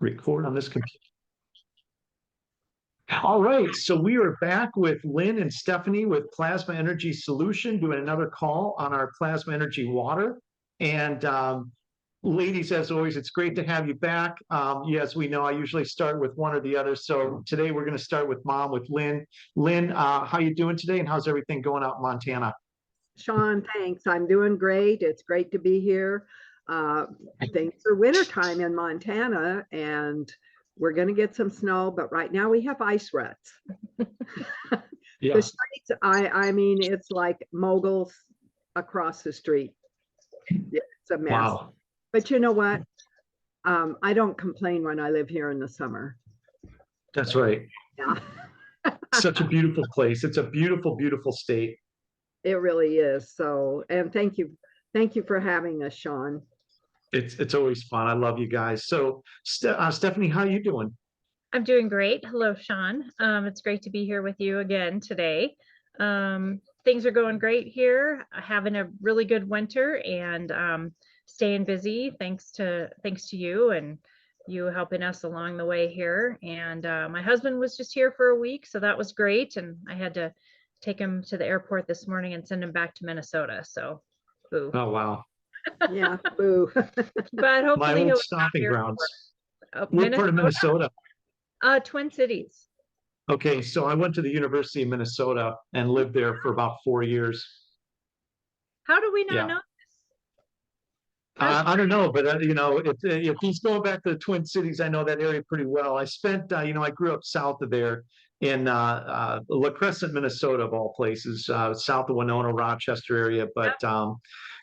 record on this computer. All right, so we are back with Lynn and Stephanie with Plasma Energy Solution, doing another call on our plasma energy water. And ladies, as always, it's great to have you back. Yes, we know I usually start with one or the other. So today we're going to start with Mom, with Lynn. Lynn, how you doing today, and how's everything going out in Montana? Sean, thanks. I'm doing great. It's great to be here. Things are wintertime in Montana, and we're going to get some snow, but right now we have ice ruts. Yeah. The streets, I mean, it's like moguls across the street. It's a mess. Wow. But you know what? I don't complain when I live here in the summer. That's right. Yeah. Such a beautiful place. It's a beautiful, beautiful state. It really is. So, and thank you for having us, Sean. It's always fun. I love you guys. So, Stephanie, how are you doing? I'm doing great. Hello, Sean. It's great to be here with you again today. Things are going great here. Having a really good winter and staying busy. Thanks to you and you helping us along the way here. And my husband was just here for a week, so that was great. And I had to take him to the airport this morning and send him back to Minnesota. So, boo. Oh, wow. Yeah, boo. But hopefully My old he'll stomping grounds. What Minnesota? part of Minnesota? Twin Cities. Okay, so I went to the University of Minnesota and lived there for about 4 years. How do we not Yeah. know this? I don't know, but if he's going back to the Twin Cities, I know that area pretty well. I spent, I grew up south of there in La Crescent, Minnesota, of all places, south of Winona, Rochester area. But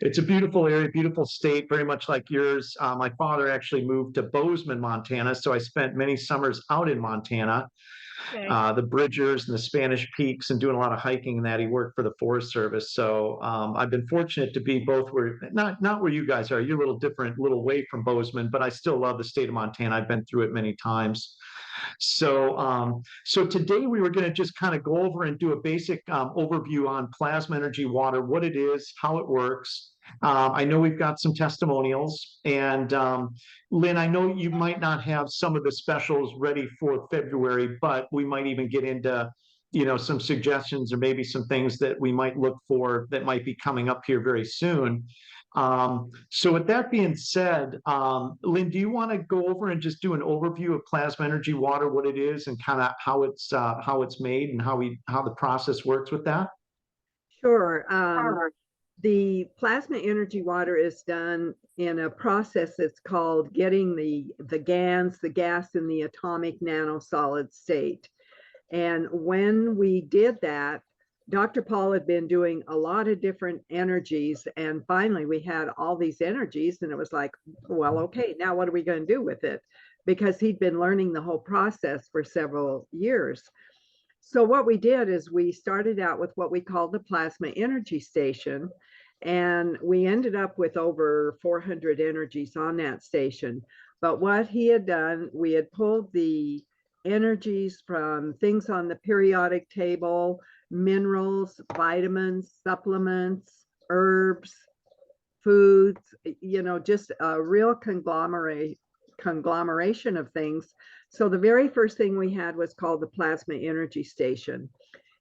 it's a beautiful area, beautiful state, very much like yours. My father actually moved to Bozeman, Montana, so I spent many summers out in Montana. Okay. The Bridgers and the Spanish Peaks, and doing a lot of hiking and that. He worked for the Forest Service. So I've been fortunate to be both where, not where you guys are. You're a little different, a little away from Bozeman, but I still love the state of Montana. I've been through it many times. So today we were going to just kind of go over and do a basic overview on plasma energy water, what it is, how it works. I know we've got some testimonials, and Lynn, I know you might not have some of the specials ready for February, but we might even get into, some suggestions or maybe some things that we might look for that might be coming up here very soon. So with that being said, Lynn, do you want to go over and just do an overview of plasma energy water, what it is, and kind of how it's made and how the process works with that? Sure. The plasma energy water is done in a process that's called getting the GANs, the gas in the atomic nanosolid state. And when we did that, Dr. Paul had been doing a lot of different energies, and finally we had all these energies, and it was like, well, okay, now what are we going to do with it? Because he'd been learning the whole process for several years. So what we did is we started out with what we called the plasma energy station, and we ended up with over 400 energies on that station. But what he had done, we had pulled the energies from things on the periodic table, minerals, vitamins, supplements, herbs, foods, just a real conglomeration of things. So the very first thing we had was called the plasma energy station.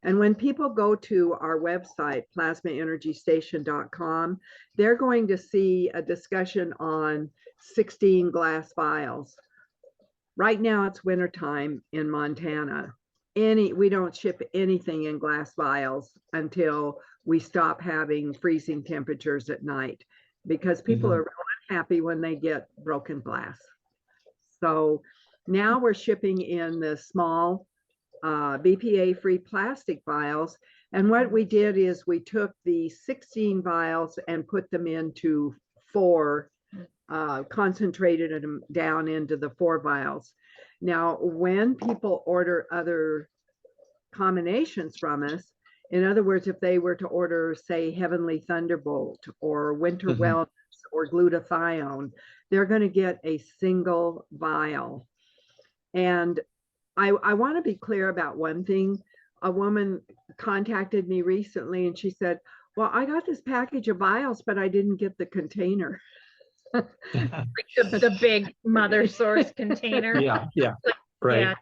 And when people go to our website, plasmaenergystation.com, they're going to see a discussion on 16 glass vials. Right now it's wintertime in Montana. We don't ship anything in glass vials until we stop having freezing temperatures at night, because people are real unhappy when they get broken glass. So now we're shipping in the small BPA-free plastic vials. And what we did is we took the 16 vials and put them into 4, concentrated them down into the 4 vials. Now, when people order other combinations from us, in other words, if they were to order, say, Heavenly Thunderbolt or Winter Wellness or glutathione, they're going to get a single vial. And I want to be clear about one thing. A woman contacted me recently and she said, well, I got this package of vials, but I didn't get the container. The big mother source container. Yeah, yeah, right. Yeah.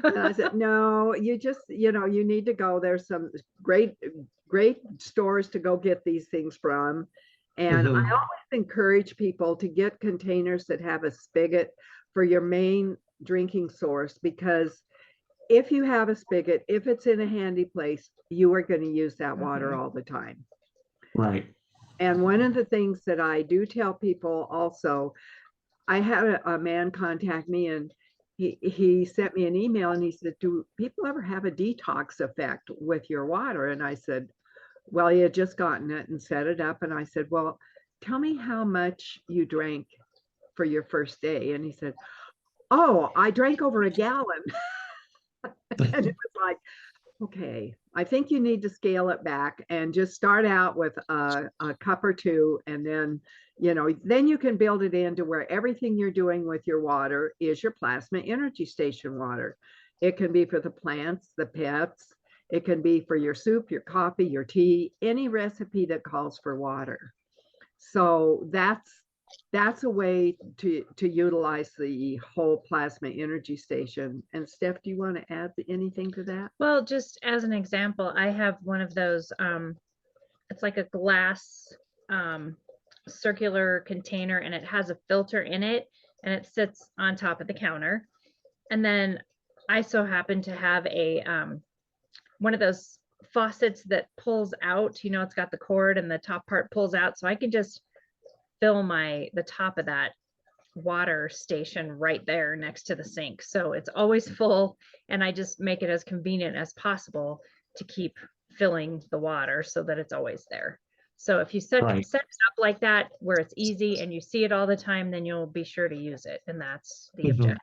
And I said, no, you just, you need to go. There's some great, great stores to go get these things from. And I Mhm. always encourage people to get containers that have a spigot for your main drinking source, because if you have a spigot, if it's in a handy place, you are going to use that water all the time. Right. And one of the things that I do tell people also, I had a man contact me, and he sent me an email, and he said, do people ever have a detox effect with your water? And I said, well, he had just gotten it and set it up. And I said, well, tell me how much you drank for your first day. And he said, oh, I drank over a gallon. And it was like, okay, I think you need to scale it back and just start out with a cup or two, and then, then you can build it into where everything you're doing with your water is your plasma energy station water. It can be for the plants, the pets. It can be for your soup, your coffee, your tea, any recipe that calls for water. So that's a way to utilize the whole plasma energy station. And Steph, do you want to add anything to that? Well, just as an example, I have one of those, it's like a glass circular container, and it has a filter in it, and it sits on top of the counter. And then I so happen to have a one of those faucets that pulls out, it's got the cord and the top part pulls out, so I can just fill the top of that water station right there next to the sink. So it's always full, and I just make it as convenient as possible to keep filling the water so that it's always there. So if you set Right. it up like that, where it's easy and you see it all the time, then you'll be sure to use it. And that's the Mhm. objective.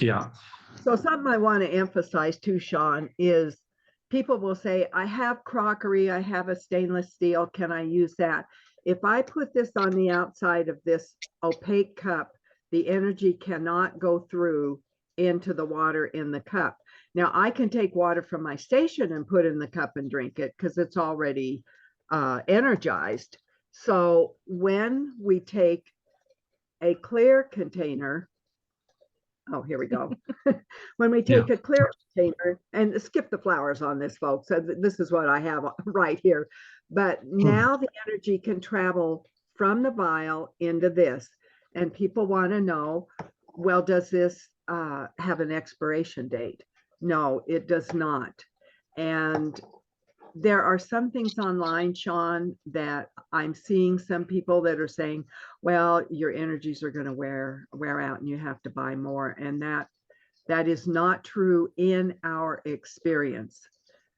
Yeah. So something I want to emphasize too, Sean, is people will say, I have crockery, I have a stainless steel, can I use that? If I put this on the outside of this opaque cup, the energy cannot go through into the water in the cup. Now I can take water from my station and put in the cup and drink it because it's already energized. So when we take a clear container, oh, here we go. When we take a clear container, and skip the flowers on this, folks. So this is what I have right here. But now the energy can travel from the vial into this. And people want to know, well, does this have an expiration date? No, it does not. And there are some things online, Sean, that I'm seeing some people that are saying, well, your energies are going to wear out and you have to buy more. And that is not true in our experience.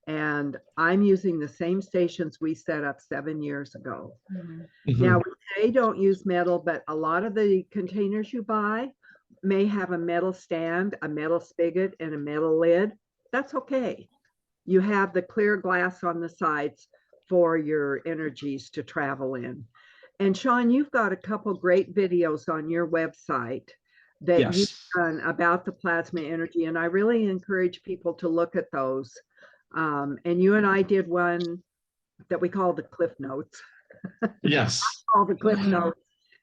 And I'm using the same stations we set up 7 years ago. Mhm. Now, we say don't use metal, but a lot of the containers you buy may have a metal stand, a metal spigot, and a metal lid. That's okay. You have the clear glass on the sides for your energies to travel in. And Sean, you've got a couple great videos on your website that you've Yes. done about the plasma energy, and I really encourage people to look at those. And you and I did one that we call the Cliff Notes. Yes. All the Cliff Mhm. Notes.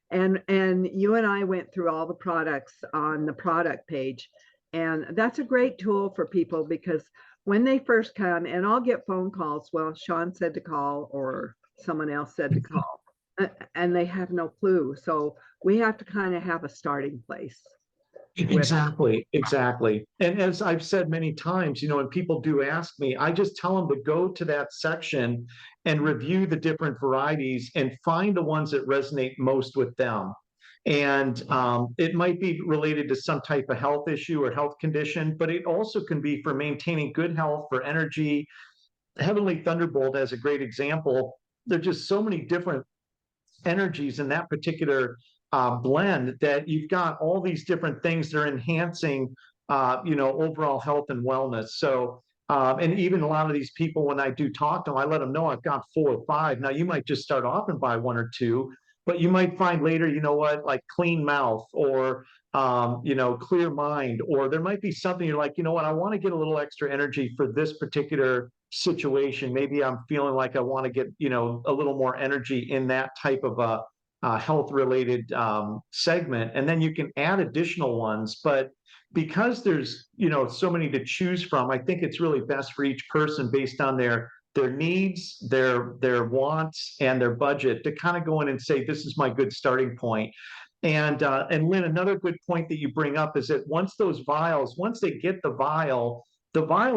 And you and I went through all the products on the product page. And that's a great tool for people, because when they first come, and I'll get phone calls, well, Sean said to call, or someone else said to call, and they have no clue. So we have to kind of have a starting place. Exactly, exactly. And as I've said many times, when people do ask me, I just tell them to go to that section and review the different varieties and find the ones that resonate most with them. And it might be related to some type of health issue or health condition, but it also can be for maintaining good health, for energy. Heavenly Thunderbolt as a great example. There's just so many different energies in that particular blend that you've got all these different things that are enhancing, overall health and wellness. So, and even a lot of these people, when I do talk to them, I let them know I've got 4 or 5. Now, you might just start off and buy 1 or 2, but you might find later, like clean mouth, or clear mind, or there might be something you're like, I want to get a little extra energy for this particular situation. Maybe I'm feeling like I want to get, a little more energy in that type of health related segment, and then you can add additional ones. But because there's, so many to choose from, I think it's really best for each person based on their needs, their wants, and their budget to kind of go in and say, this is my good starting point. And Lynn, another good point that you bring up is that once they get the vial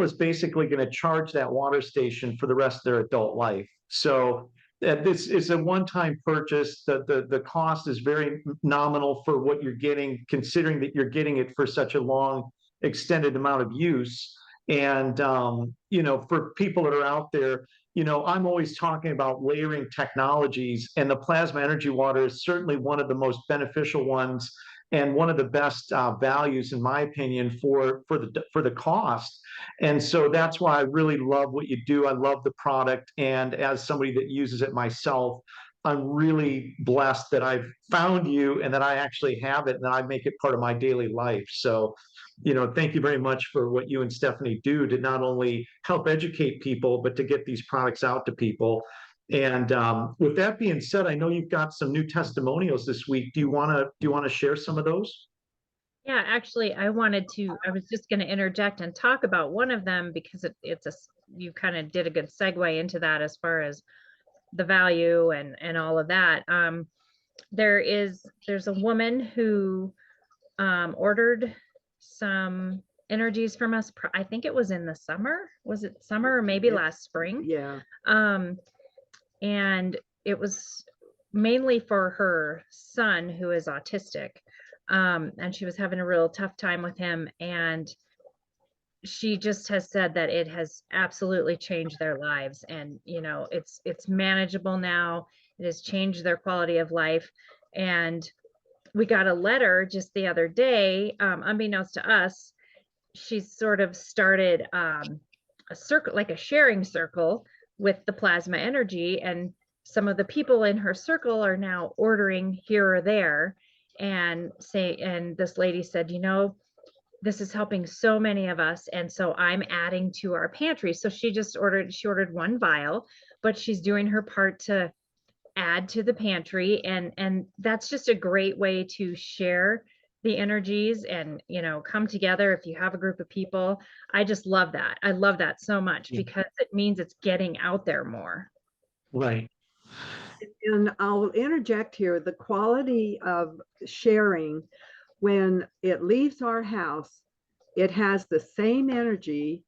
is basically going to charge that water station for the rest of their adult life. So this is a one-time purchase. The cost is very nominal for what you're getting, considering that you're getting it for such a long, extended amount of use. And for people that are out there, I'm always talking about layering technologies, and the plasma energy water is certainly one of the most beneficial ones, and one of the best values, in my opinion, for the cost. And so that's why I really love what you do. I love the product, and as somebody that uses it myself, I'm really blessed that I've found you and that I actually have it and that I make it part of my daily life. So, thank you very much for what you and Stephanie do to not only help educate people, but to get these products out to people. And with that being said, I know you've got some new testimonials this week. Do you want to share some of those? Yeah, actually, I was just going to interject and talk about one of them because you kind of did a good segue into that as far as the value and all of that. There's a woman who ordered some energies from us. I think it was in the summer. Was it summer or maybe last spring? Yeah. And it was mainly for her son who is autistic. And she was having a real tough time with him. And she just has said that it has absolutely changed their lives. And, it's manageable now. It has changed their quality of life. And we got a letter just the other day, unbeknownst to us. She sort of started a circle, like a sharing circle with the plasma energy. And some of the people in her circle are now ordering here or there and this lady said, this is helping so many of us. And so I'm adding to our pantry. So she ordered one vial, but she's doing her part to add to the pantry. And that's just a great way to share the energies and, come together if you have a group of people. I just love that. I love that so much because it means it's getting out there more. Right. And I'll interject here, the quality of sharing, when it leaves our house, it has the same energy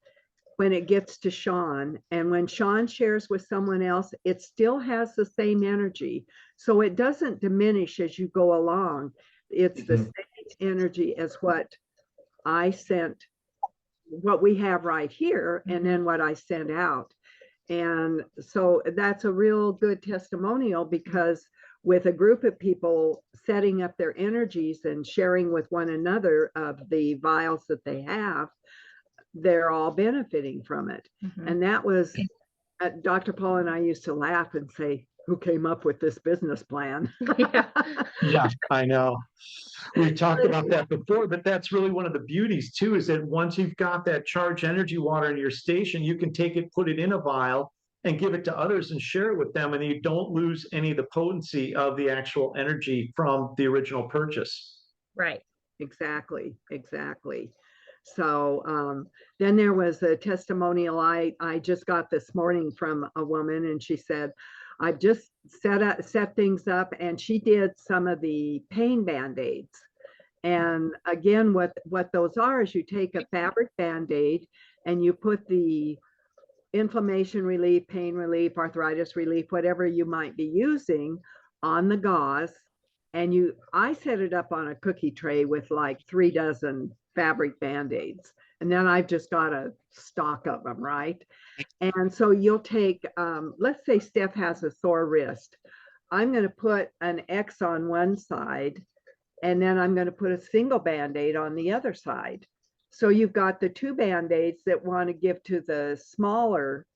when it gets to Sean. And when Sean shares with someone else, it still has the same energy. So it doesn't diminish as you go along. It's the same energy as what I sent, what we have right here, and then what I sent out. And so that's a real good testimonial, because with a group of people setting up their energies and sharing with one another of the vials that they have, they're all benefiting from it. And that was, Dr. Paul and I used to laugh and say, who came up with this business plan? Yeah, I know. We talked about that before, but that's really one of the beauties too, is that once you've got that charged energy water in your station, you can take it, put it in a vial, and give it to others and share it with them, and you don't lose any of the potency of the actual energy from the original purchase. Right. Exactly. So then there was a testimonial I just got this morning from a woman, and she said, I've just set things up, and she did some of the pain band-aids. And again, what those are is you take a fabric band-aid and you put the inflammation relief, pain relief, arthritis relief, whatever you might be using, on the gauze. And I set it up on a cookie tray with like 3 dozen fabric band-aids. And then I've just got a stock of them, right? And so you'll take, let's say Steph has a sore wrist. I'm going to put an X on one side, and then I'm going to put a single band-aid on the other side. So you've got the 2 band-aids that want to give to the smaller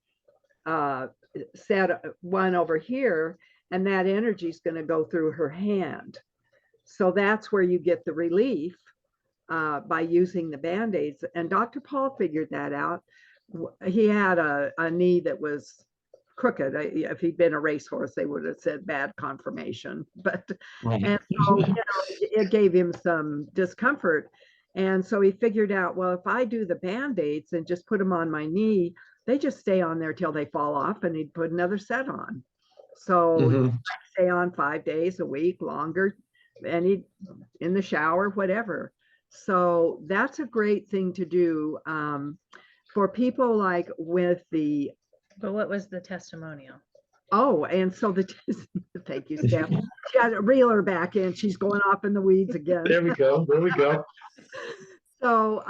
set one over here, and that energy is going to go through her hand. So that's where you get the relief by using the band-aids. And Dr. Paul figured that out. He had a knee that was crooked. If he'd been a racehorse, they would have said bad conformation. But Right. and so it gave him some discomfort. And so he figured out, well, if I do the Band-Aids and just put them on my knee, they just stay on there till they fall off, and he'd put another set on. So Mhm. stay on 5 days a week, longer, and he in the shower, whatever. So that's a great thing to do for people like with the But what was the testimonial? and so thank you, Steph. She had to reel her back in. She's going off in the weeds again. There we go. There we go. So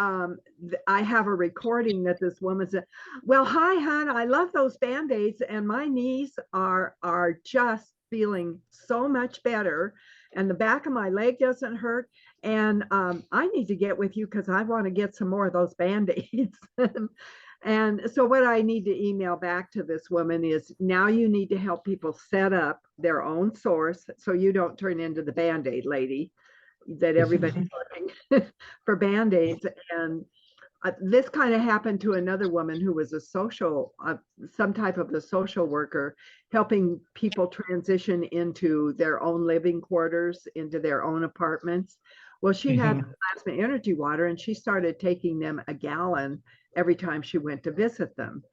I have a recording that this woman said, well, hi, hon, I love those Band-Aids, and my knees are just feeling so much better, and the back of my leg doesn't hurt, and I need to get with you because I want to get some more of those Band-Aids. And so what I need to email back to this woman is, now you need to help people set up their own source so you don't turn into the Band-Aid lady that everybody's looking for Band-Aids. And this kind of happened to another woman who was a social, some type of a social worker, helping people transition into their own living quarters, into their own apartments. Well, she had plasma energy water, and she started taking them a gallon every time she went to visit them.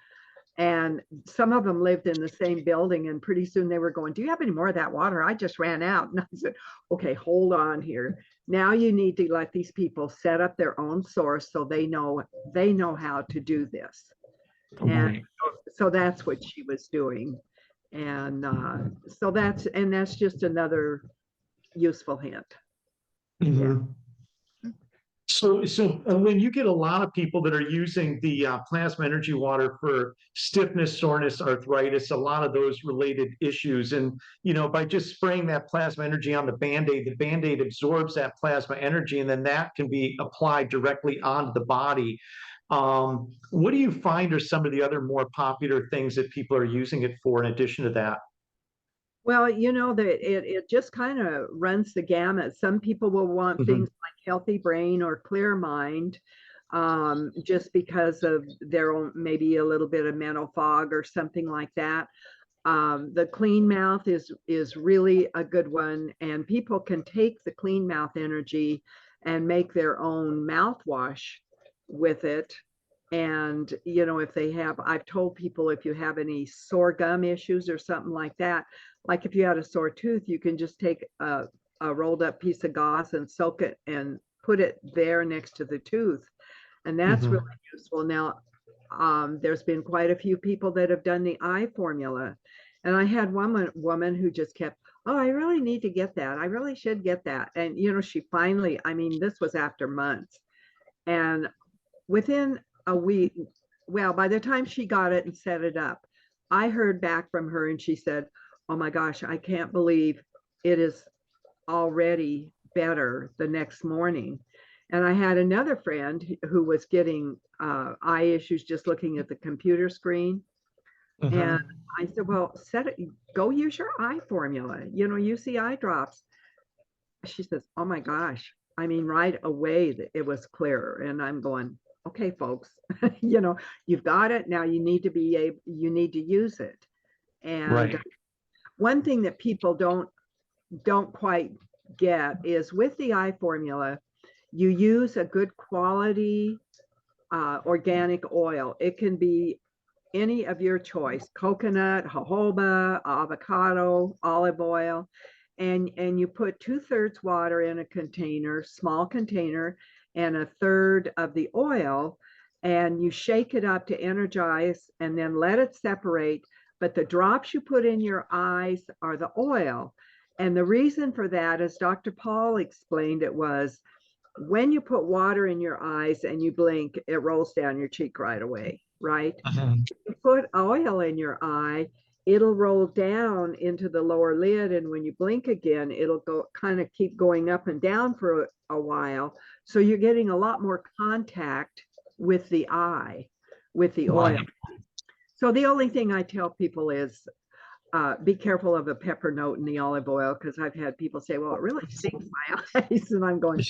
And some of them lived in the same building, and pretty soon they were going, do you have any more of that water? I just ran out. And I said, okay, hold on here. Now you need to let these people set up their own source so they know how to do this. And so that's what she was doing. And so that's just another useful hint. Mhm. So when you get a lot of people that are using the plasma energy water for stiffness, soreness, arthritis, a lot of those related issues, and by just spraying that plasma energy on the Band-Aid absorbs that plasma energy, and then that can be applied directly onto the body. What do you find are some of the other more popular things that people are using it for in addition to that? Well, it just kind of runs the gamut. Some people will want things like healthy brain or clear mind, just because of their own, maybe a little bit of mental fog or something like that. The clean mouth is really a good one, and people can take the clean mouth energy and make their own mouthwash with it. And if they have, I've told people, if you have any sore gum issues or something like that, like if you had a sore tooth, you can just take a rolled up piece of gauze and soak it and put it there next to the tooth, and that's really useful. Now there's been quite a few people that have done the eye formula, and I had one woman who just kept, oh, I really need to get that, I really should get that. And she finally, I mean, this was after months, and within a week, well, by the time she got it and set it up, I heard back from her, and she said, oh my gosh, I can't believe it is already better the next morning. And I had another friend who was getting eye issues just looking at the computer screen. And I said, well, go use your eye formula, use the eye drops. She says, oh my gosh, I mean, right away it was clearer. And I'm going, okay, folks, you've got it now. You need to use it. And one thing that people don't quite get is, with the eye formula, you use a good quality organic oil. It can be any of your choice: coconut, jojoba, avocado, olive oil, and you put 2/3 water in a container, small container, and 1/3 of the oil, and you shake it up to energize, and then let it separate. But the drops you put in your eyes are the oil. And the reason for that, as Dr. Paul explained it, was when you put water in your eyes and you blink, it rolls down your cheek right away, right? If you put oil in your eye, it'll roll down into the lower lid, and when you blink again, it'll go kind of keep going up and down for a while. So you're getting a lot more contact with the eye, with the oil. So the only thing I tell people is be careful of a pepper note in the olive oil, because I've had people say, well, it really stings my eyes. And I'm going,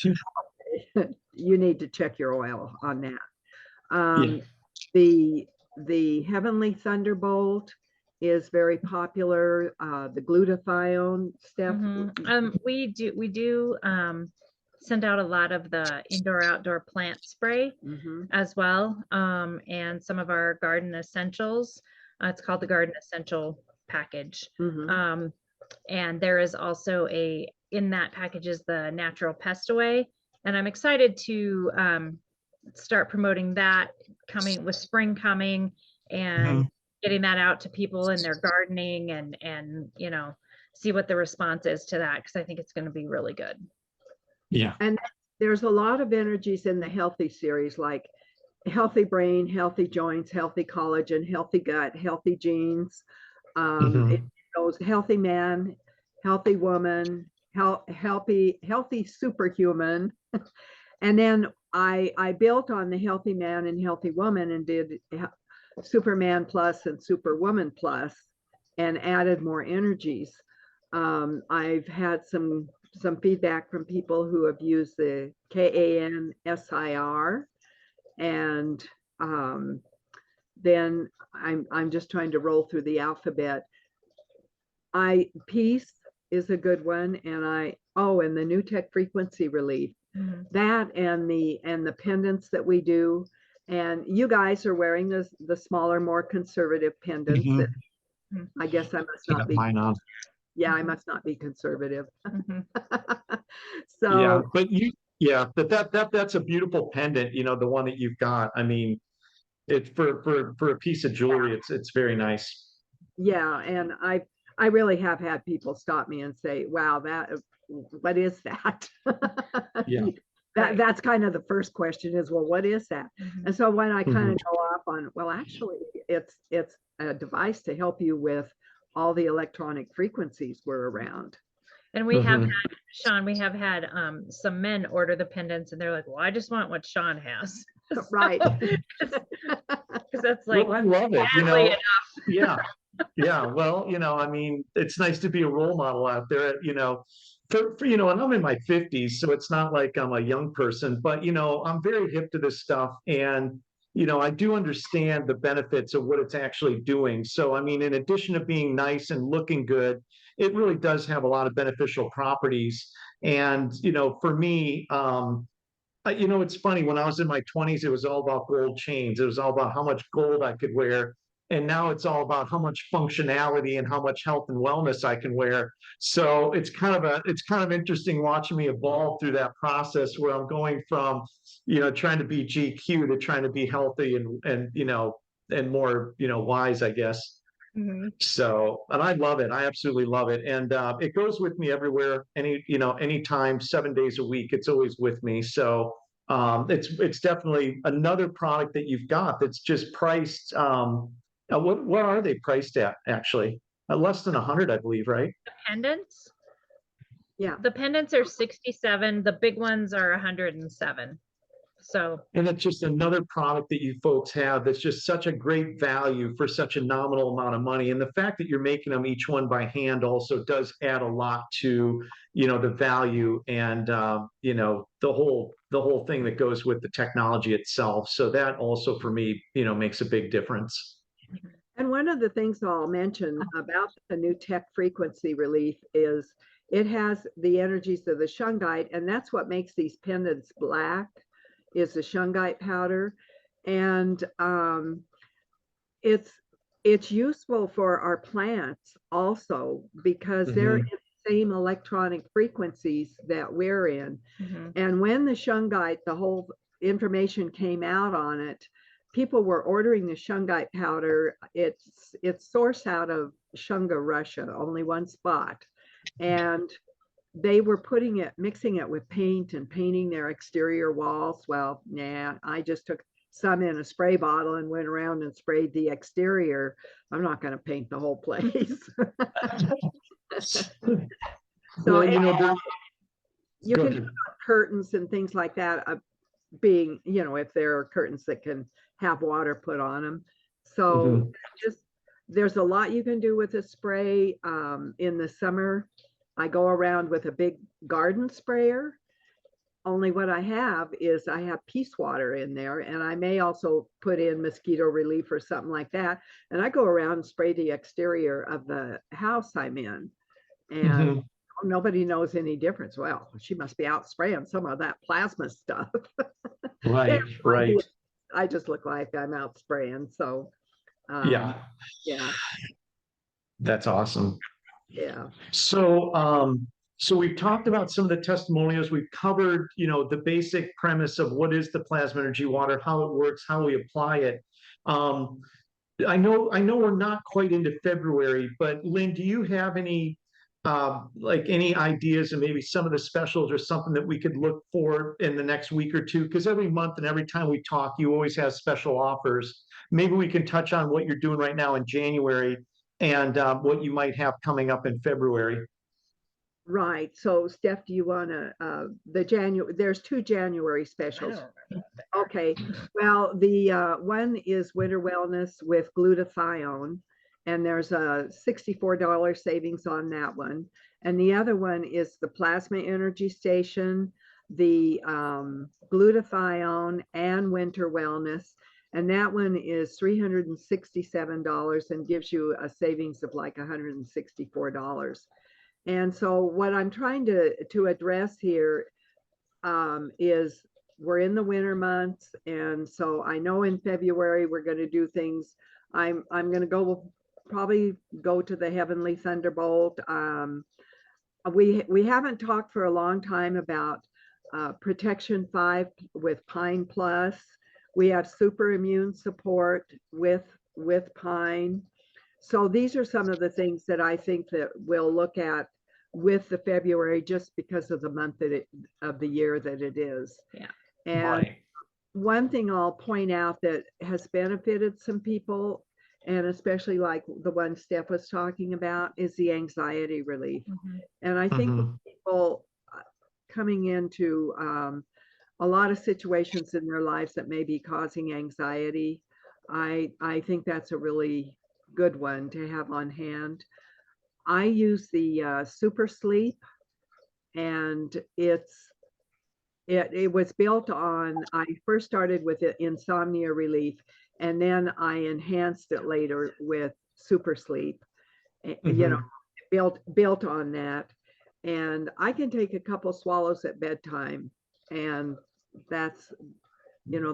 okay, you need to check your oil on that. The Heavenly Thunderbolt is very popular. The glutathione stuff. We do send out a lot of the indoor outdoor plant spray as well, and some of our garden essentials. It's called the Garden Essential package. And there is also in that package is the natural pest away, and I'm excited to start promoting that coming with spring coming, and getting that out to people in their gardening, and you know, see what the response is to that, because I think it's going to be really good. Yeah. And there's a lot of energies in the healthy series, like healthy brain, healthy joints, healthy collagen, healthy gut, healthy genes. It goes healthy man, healthy woman, healthy superhuman. And then I built on the healthy man and healthy woman and did Superman plus and Superwoman plus, and added more energies. I've had some feedback from people who have used the KANSIR, and then I'm just trying to roll through the alphabet. Peace is a good one, and and the new tech frequency relief. That and the pendants that we do, and you guys are wearing the smaller, more conservative pendants. I guess I must not be. Mine on. Yeah, I must not be conservative. So yeah, but that's a beautiful pendant. You know, the one that you've got. I mean, it's for a piece of jewelry. It's very nice. Yeah, and I really have had people stop me and say, "Wow, what is that?" Yeah. That's kind of the first question is, well, what is that? And so when I kind of go off on, well, actually, it's a device to help you with all the electronic frequencies we're around. And we have had, Sean, we have had some men order the pendants, and they're like, well, I just want what Sean has. Right. Because that's like, well, I love it. You know, enough. yeah. Well, you know, I mean, it's nice to be a role model out there, you know, for you know, and I'm in my 50s, so it's not like I'm a young person, but you know, I'm very hip to this stuff, and you know, I do understand the benefits of what it's actually doing. So, I mean, in addition to being nice and looking good, it really does have a lot of beneficial properties. And you know, for me, you know, it's funny, when I was in my 20s, it was all about gold chains. It was all about how much gold I could wear. And now it's all about how much functionality and how much health and wellness I can wear. So it's kind of interesting watching me evolve through that process, where I'm going from, you know, trying to be GQ to trying to be healthy and you know, and more, you know, wise, I guess. So, and I love it. I absolutely love it. And it goes with me everywhere, anytime, 7 days a week, it's always with me. So it's definitely another product that you've got that's just priced. What are they priced at, actually? Less than 100, I believe, right? The pendants? Yeah. The pendants are 67. The big ones are 107. So, and that's just another product that you folks have that's just such a great value for such a nominal amount of money. And the fact that you're making them each one by hand also does add a lot to, you know, the value and, you know, the whole thing that goes with the technology itself. So that also for me, you know, makes a big difference. And one of the things I'll mention about the new tech frequency relief is it has the energies of the shungite, and that's what makes these pendants black, is the shungite powder. And it's useful for our plants also, because they're in the same electronic frequencies that we're in. And when the shungite, the whole information came out on it, people were ordering the shungite powder. It's sourced out of Shunga, Russia, only one spot. And they were mixing it with paint and painting their exterior walls. Well, nah, I just took some in a spray bottle and went around and sprayed the exterior. I'm not going to paint the whole place. So well, you know, you can put curtains and things like that, being, you know, if there are curtains that can have water put on them. So there's a lot you can do with a spray. In the summer, I go around with a big garden sprayer, only what I have is I have peace water in there, and I may also put in mosquito relief or something like that. And I go around and spray the exterior of the house I'm in, and Mhm. nobody knows any difference. Well, she must be out spraying some of that plasma stuff. They have Right, no right. idea. I just look like I'm out spraying. So, Yeah, yeah, that's awesome. yeah. So we've talked about some of the testimonials. We've covered, the basic premise of what is the plasma energy water, how it works, how we apply it. Um, I know we're not quite into February, but Lynn, do you have any like any ideas and maybe some of the specials or something that we could look for in the next week or two? Because every month and every time we talk, you always have special offers. Maybe we can touch on what you're doing right now in January and what you might have coming up in February. Right. So, Steph, do you want to, there's 2 January I specials. don't remember. Okay. Well, the one is Winter Wellness with glutathione, and there's a $64 savings on that one. And the other one is the Plasma Energy Station, the glutathione, and Winter Wellness. And that one is $367 and gives you a savings of like $164. And so what I'm trying to address here is we're in the winter months, and so I know in February we're going to do things. I'm going to probably go to the Heavenly Thunderbolt. We haven't talked for a long time about Protection 5 with Pine Plus. We have super immune support with Pine. So these are some of the things that I think that we'll look at with the February, just because of the month of the year that it is. Yeah. And Right. one thing I'll point out that has benefited some people, and especially like the one Steph was talking about, is the anxiety relief. Mhm. And I think Mhm. people coming into a lot of situations in their lives that may be causing anxiety, I think that's a really good one to have on hand. I use the Super Sleep, and it was built on. I first started with the insomnia relief, and then I enhanced it later with Super Sleep. Mhm. Built on that, and I can take a couple swallows at bedtime, and that's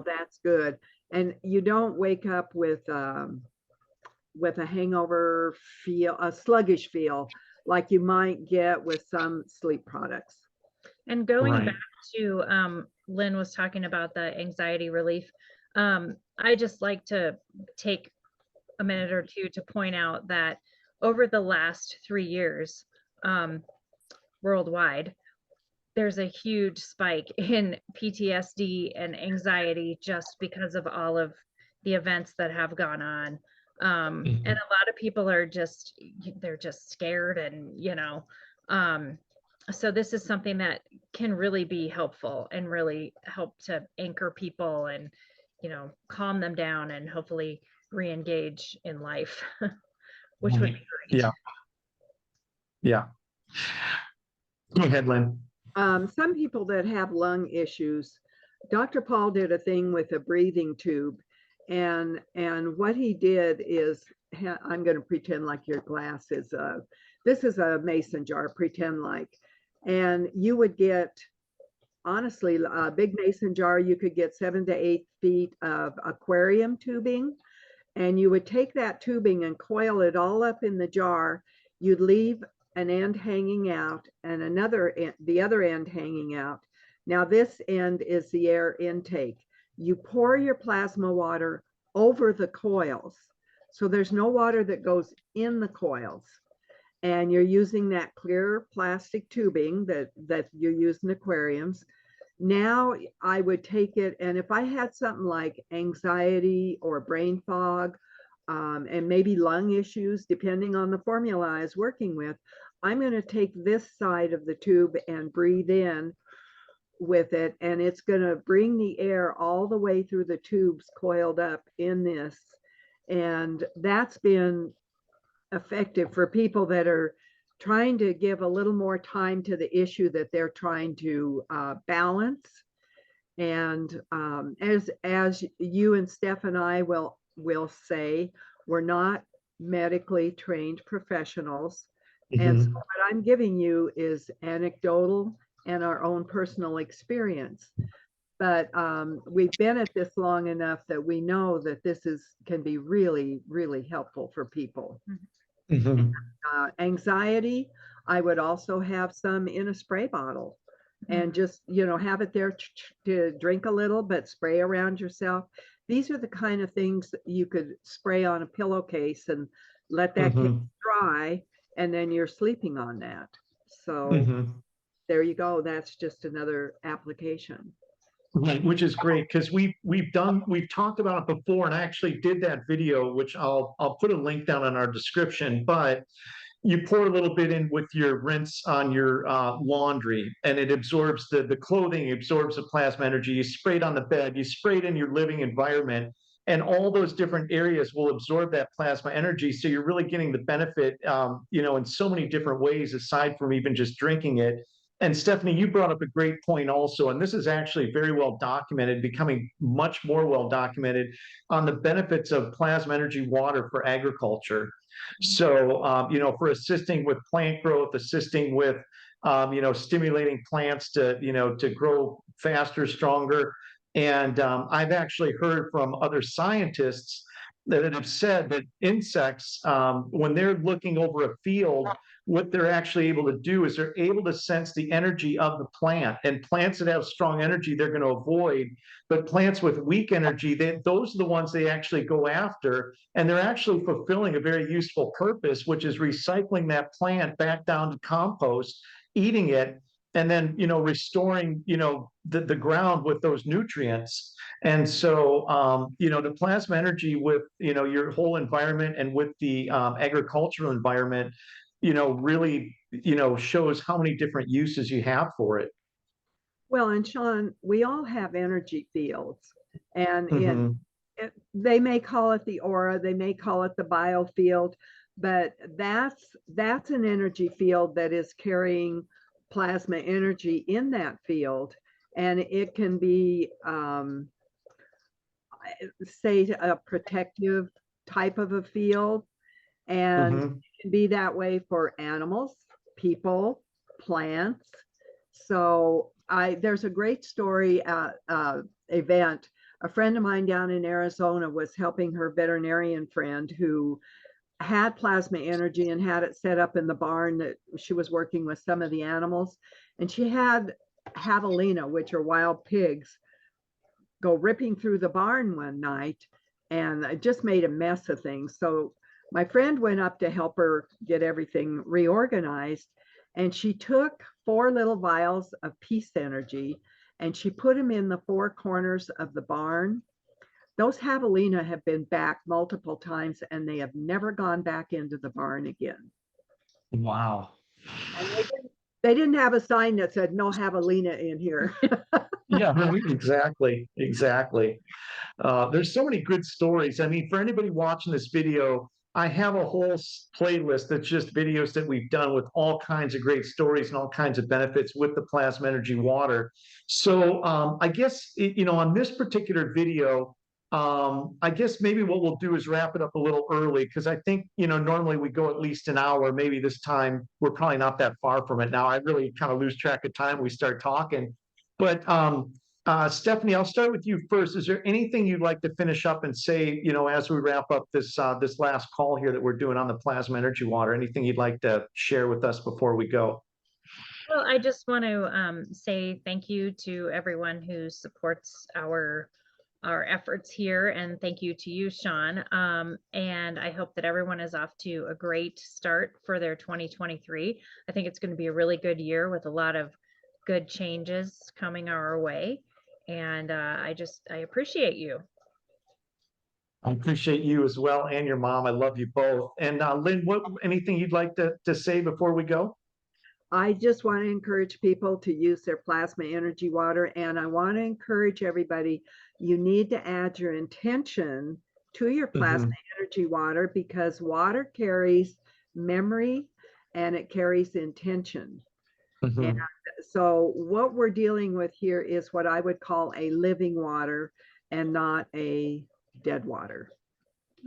that's good. And you don't wake up with a hangover feel, a sluggish feel like you might get with some sleep products. And going Right. back to Lynn was talking about the anxiety relief. I just like to take a minute or two to point out that over the last 3 years, worldwide, there's a huge spike in PTSD and anxiety just because of all of the events that have gone on. And Mhm. a lot of people are they're just scared, and so this is something that can really be helpful and really help to anchor people and calm them down and hopefully re-engage in life, which would Right. be great. Yeah. Yeah. Go ahead, Lynn. Some people that have lung issues, Dr. Paul did a thing with a breathing tube, and what he did is, I'm going to pretend like your glass is this is a mason jar, pretend like, and you would get, honestly, a big mason jar, you could get 7 to 8 feet of aquarium tubing, and you would take that tubing and coil it all up in the jar. You'd leave an end hanging out and the other end hanging out. Now this end is the air intake. You pour your plasma water over the coils. So there's no water that goes in the coils. And you're using that clear plastic tubing that you use in aquariums. Now I would take it, and if I had something like anxiety or brain fog, and maybe lung issues, depending on the formula I was working with, I'm going to take this side of the tube and breathe in with it, and it's going to bring the air all the way through the tubes coiled up in this. And that's been effective for people that are trying to give a little more time to the issue that they're trying to balance. And as you and Steph and I will say, we're not medically trained professionals. And so Mhm. what I'm giving you is anecdotal and our own personal experience. But we've been at this long enough that we know that this can be really, really helpful for people. Mhm. Anxiety, I would also have some in a spray bottle and just, have it there to drink a little, but spray around yourself. These are the kind of things that you could spray on a pillowcase and let that case Mhm. dry, and then you're sleeping on that. So Mhm. there you go. That's just another application. Right, which is great because we've talked about it before, and I actually did that video, which I'll put a link down in our description. But you pour a little bit in with your rinse on your laundry, and it absorbs the clothing, absorbs the plasma energy. You spray it on the bed, you spray it in your living environment, and all those different areas will absorb that plasma energy. So you're really getting the benefit, in so many different ways aside from even just drinking it. And Stephanie, you brought up a great point also, and this is actually very well documented, becoming much more well documented on the benefits of plasma energy water for agriculture. So, for assisting with plant growth, assisting with, stimulating plants to grow faster, stronger. And I've actually heard from other scientists that have said that insects, when they're looking over a field, what they're actually able to do is they're able to sense the energy of the plant. And plants that have strong energy, they're going to avoid. But plants with weak energy, those are the ones they actually go after. And they're actually fulfilling a very useful purpose, which is recycling that plant back down to compost, eating it, and then restoring the ground with those nutrients. And so the plasma energy with your whole environment and with the agricultural environment really shows how many different uses you have for it. Well, and Sean, we all have energy fields, and Mhm. they may call it the aura, they may call it the biofield, but that's an energy field that is carrying plasma energy in that field, and it can be, say, a protective type of a field, and Mhm. it can be that way for animals, people, plants. So there's a great story event. A friend of mine down in Arizona was helping her veterinarian friend who had plasma energy and had it set up in the barn that she was working with some of the animals. And she had javelina, which are wild pigs, go ripping through the barn one night, and it just made a mess of things. So my friend went up to help her get everything reorganized, and she took 4 little vials of peace energy and she put them in the 4 corners of the barn. Those javelina have been back multiple times and they have never gone back into the barn again. Wow. And they didn't have a sign that said no javelina in here. Yeah, right. Exactly. Exactly. There's so many good stories. I mean, for anybody watching this video, I have a whole playlist that's just videos that we've done with all kinds of great stories and all kinds of benefits with the plasma energy water. So I guess, on this particular video, I guess maybe what we'll do is wrap it up a little early because I think, normally we go at least an hour. Maybe this time we're probably not that far from it now. I really kind of lose track of time when we start talking. But Stephanie, I'll start with you first. Is there anything you'd like to finish up and say, as we wrap up this last call here that we're doing on the plasma energy water? Anything you'd like to share with us before we go? Well, I just want to say thank you to everyone who supports our efforts here, and thank you to you, Sean. And I hope that everyone is off to a great start for their 2023. I think it's going to be a really good year with a lot of good changes coming our way. And I appreciate you. I appreciate you as well and your mom. I love you both. And Lynn, anything you'd like to say before we go? I just want to encourage people to use their plasma energy water. And I want to encourage everybody, you need to add your intention to your plasma Mhm. energy water because water carries memory and it carries intention. Mhm. And so what we're dealing with here is what I would call a living water and not a dead water.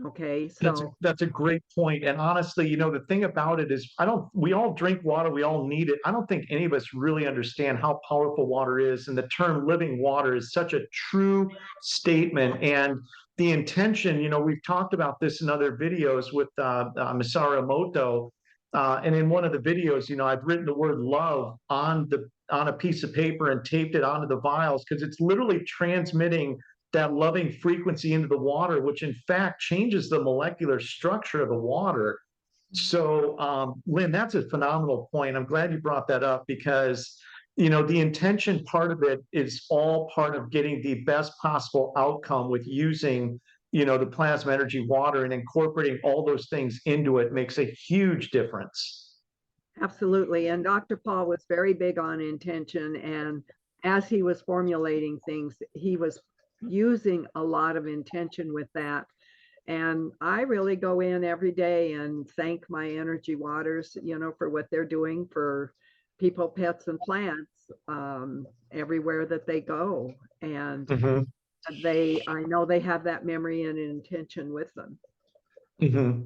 Okay, so That's a great point. And honestly, you know, the thing about it is we all drink water, we all need it. I don't think any of us really understand how powerful water is. And the term living water is such a true statement. And the intention, you know, we've talked about this in other videos with Masaru Emoto. And in one of the videos, you know, I've written the word love on a piece of paper and taped it onto the vials because it's literally transmitting that loving frequency into the water, which in fact changes the molecular structure of the water. So, Lynn, that's a phenomenal point. I'm glad you brought that up because, you know, the intention part of it is all part of getting the best possible outcome with using, you know, the plasma energy water, and incorporating all those things into it makes a huge difference. absolutely. And Dr. Paul was very big on intention. And as he was formulating things, he was using a lot of intention with that. And I really go in every day and thank my energy waters, you know, for what they're doing for people, pets, and plants everywhere that they go. And Mm-hmm. I know they have that memory and intention with them. Mm-hmm.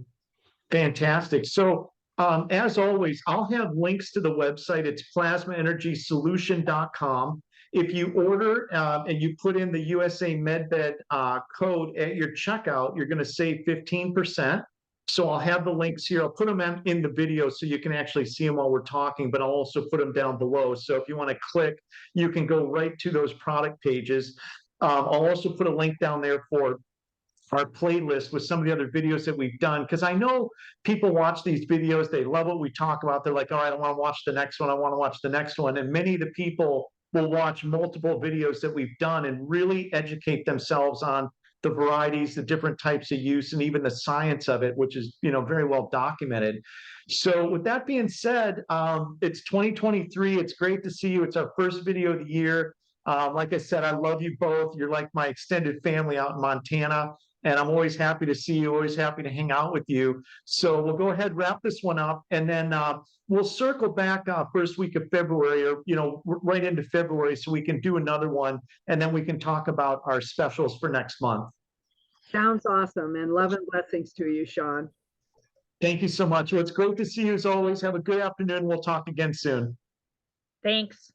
Fantastic. So, as always, I'll have links to the website. It's plasmaenergysolution.com. If you order and you put in the USAmedbed code at your checkout, you're going to save 15%. So I'll have the links here. I'll put them in the video so you can actually see them while we're talking, but I'll also put them down below. So if you want to click, you can go right to those product pages. I'll also put a link down there for our playlist with some of the other videos that we've done, because I know people watch these videos, they love what we talk about, they're like, all right, I want to watch the next one, I want to watch the next one. And many of the people will watch multiple videos that we've done and really educate themselves on the varieties, the different types of use, and even the science of it, which is, you know, very well documented. So with that being said, it's 2023. It's great to see you. It's our first video of the year. Like I said, I love you both. You're like my extended family out in Montana. And I'm always happy to see you, always happy to hang out with you. So we'll go ahead, wrap this one up, and then we'll circle back first week of February, or, you know, right into February, so we can do another one, and then we can talk about our specials for next month. Sounds awesome. And love and blessings to you, Sean. Thank you so much. Well, it's great to see you as always. Have a good afternoon. We'll talk again soon. Thanks.